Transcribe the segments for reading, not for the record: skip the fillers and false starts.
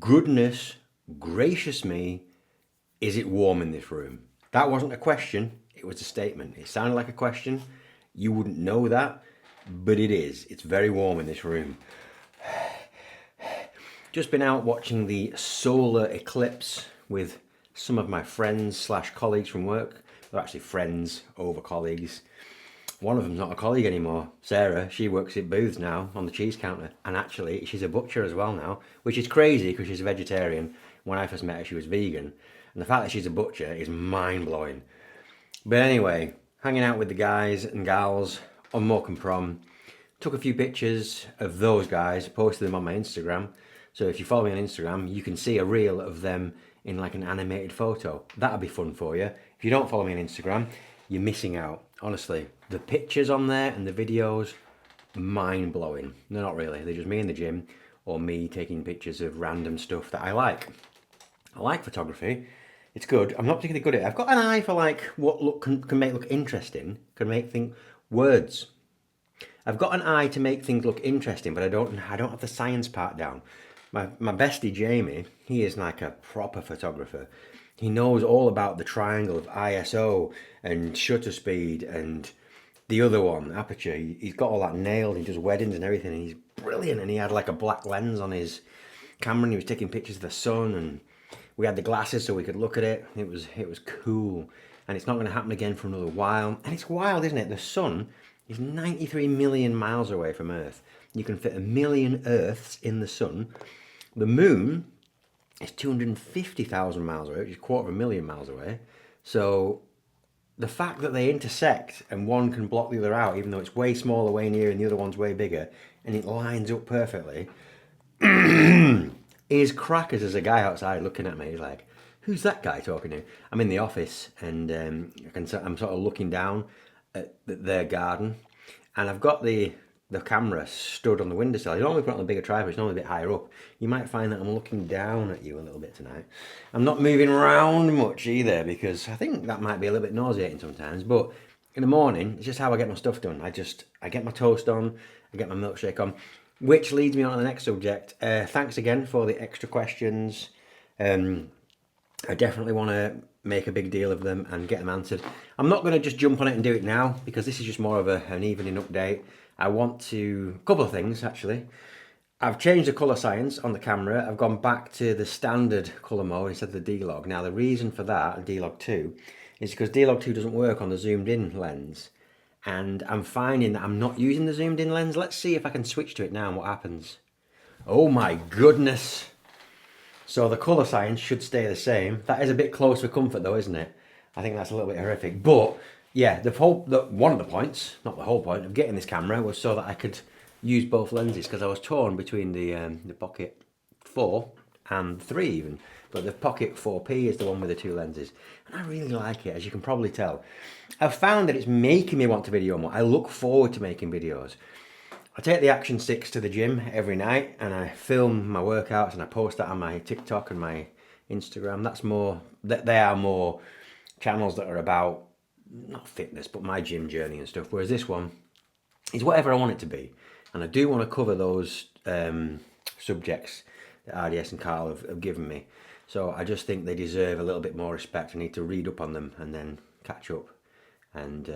goodness gracious me, is it warm in this room? That wasn't a question, it was a statement. It sounded like a question. You wouldn't know that, but it is. It's very warm in this room. Just been out watching the solar eclipse with some of my friends slash colleagues from work. They're actually friends over colleagues. One of them's not a colleague anymore. Sarah, she works at Booths now on the cheese counter. And actually, she's a butcher as well now, which is crazy because she's a vegetarian. When I first met her, she was vegan. And the fact that she's a butcher is mind-blowing. But anyway, hanging out with the guys and gals on Morecambe Prom. Took a few pictures of those guys, posted them on my Instagram. So if you follow me on Instagram, you can see a reel of them in like an animated photo. That'll be fun for you. If you don't follow me on Instagram, you're missing out. Honestly, the pictures on there and the videos, mind-blowing. They're not really, they're just me in the gym or me taking pictures of random stuff that I like. I like photography. It's good. I'm not particularly good at it. I've got an eye for like what can make look interesting, can make things words. I've got an eye to make things look interesting, but I don't have the science part down. My bestie Jamie, he is like a proper photographer. He knows all about the triangle of ISO and shutter speed and the other one, aperture. He's got all that nailed. He does weddings and everything. And he's brilliant. And he had like a black lens on his camera and he was taking pictures of the sun, and we had the glasses so we could look at it. It was cool. And it's not going to happen again for another while. And it's wild, isn't it? The sun is 93 million miles away from Earth. You can fit 1 million Earths in the sun. The moon is 250,000 miles away, which is 250,000 miles away. So the fact that they intersect and one can block the other out, even though it's way smaller, way near, and the other one's way bigger, and it lines up perfectly, is crackers. As a guy outside looking at me, he's like, who's that guy talking to? I'm in the office and I'm sort of looking down at their garden, and I've got the camera stood on the windowsill. You normally put it on a bigger tripod, it's normally a bit higher up. You might find that I'm looking down at you a little bit tonight. I'm not moving around much either because I think that might be a little bit nauseating sometimes, but in the morning, it's just how I get my stuff done. I get my toast on, I get my milkshake on, which leads me on to the next subject. Thanks again for the extra questions. I definitely want to make a big deal of them and get them answered. I'm not going to just jump on it and do it now because this is just more of an evening update. I want to, a couple of things actually. I've changed the colour science on the camera. I've gone back to the standard colour mode instead of the D-Log. Now the reason for that, D-Log 2, is because D-Log 2 doesn't work on the zoomed in lens. And I'm finding that I'm not using the zoomed in lens. Let's see if I can switch to it now and what happens. Oh my goodness. So the colour science should stay the same. That is a bit close for comfort though, isn't it? I think that's a little bit horrific. But yeah, one of the points, not the whole point, of getting this camera was so that I could use both lenses, because I was torn between the Pocket 4 and 3 even. But the Pocket 4P is the one with the two lenses. And I really like it, as you can probably tell. I've found that it's making me want to video more. I look forward to making videos. I take the Action 6 to the gym every night and I film my workouts and I post that on my TikTok and my Instagram. They are more channels that are about, not fitness, but my gym journey and stuff. Whereas this one is whatever I want it to be. And I do want to cover those subjects that RDS and Carl have given me. So I just think they deserve a little bit more respect. I need to read up on them and then catch up and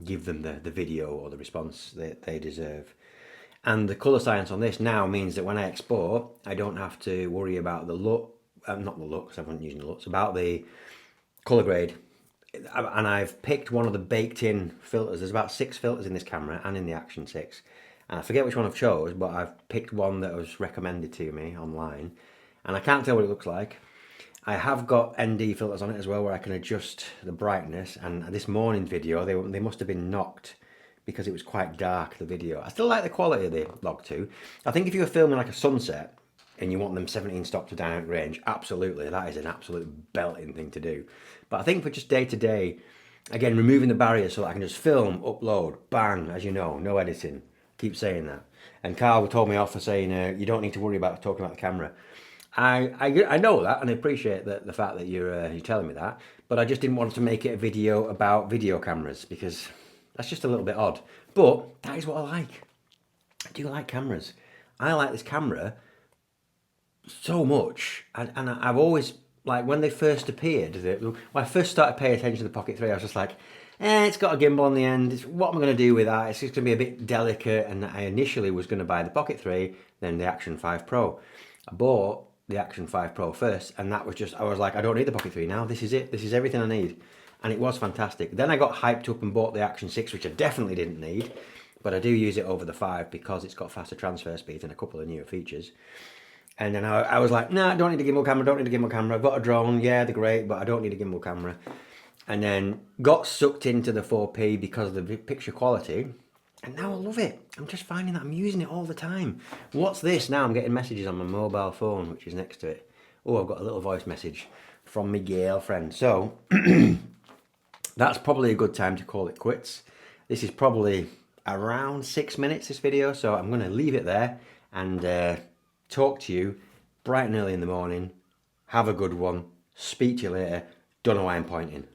give them the video or the response that they deserve. And the colour science on this now means that when I export, I don't have to worry about the LUT, not the LUT, because I haven't used the LUTs, about the colour grade. And I've picked one of the baked in filters. There's about 6 filters in this camera and in the Action 6. And I forget which one I've chose, but I've picked one that was recommended to me online. And I can't tell what it looks like. I have got ND filters on it as well, where I can adjust the brightness. And this morning's video, they must have been knocked because it was quite dark, the video. I still like the quality of the Log 2. I think if you were filming like a sunset and you want them 17 stop to dynamic range, absolutely, that is an absolute belting thing to do. But I think for just day to day, again, removing the barriers so that I can just film, upload, bang, as you know, no editing. Keep saying that. And Carl told me off for saying, you don't need to worry about talking about the camera. I know that, and I appreciate the fact that you're telling me that, but I just didn't want to make it a video about video cameras because that's just a little bit odd. But that is what I like. I do like cameras. I like this camera so much, and I've always, like, when they first appeared, when I first started paying attention to the Pocket 3, I was just like, it's got a gimbal on the end. What am I going to do with that? It's just going to be a bit delicate. And I initially was going to buy the Pocket 3, then the Action 5 Pro. I bought the Action 5 Pro first, and that was just, I was like, I don't need the Pocket 3 now. This is it. This is everything I need. And it was fantastic. Then I got hyped up and bought the Action 6, which I definitely didn't need, but I do use it over the 5 because it's got faster transfer speeds and a couple of newer features. And then I was like, no, I don't need a gimbal camera, don't need a gimbal camera. I've got a drone, yeah, they're great, but I don't need a gimbal camera. And then got sucked into the 4P because of the picture quality. And now I love it. I'm just finding that I'm using it all the time. What's this? Now I'm getting messages on my mobile phone, which is next to it. Oh, I've got a little voice message from my girlfriend. So that's probably a good time to call it quits. This is probably around 6 minutes, this video. So I'm going to leave it there and talk to you bright and early in the morning. Have a good one. Speak to you later. Don't know why I'm pointing.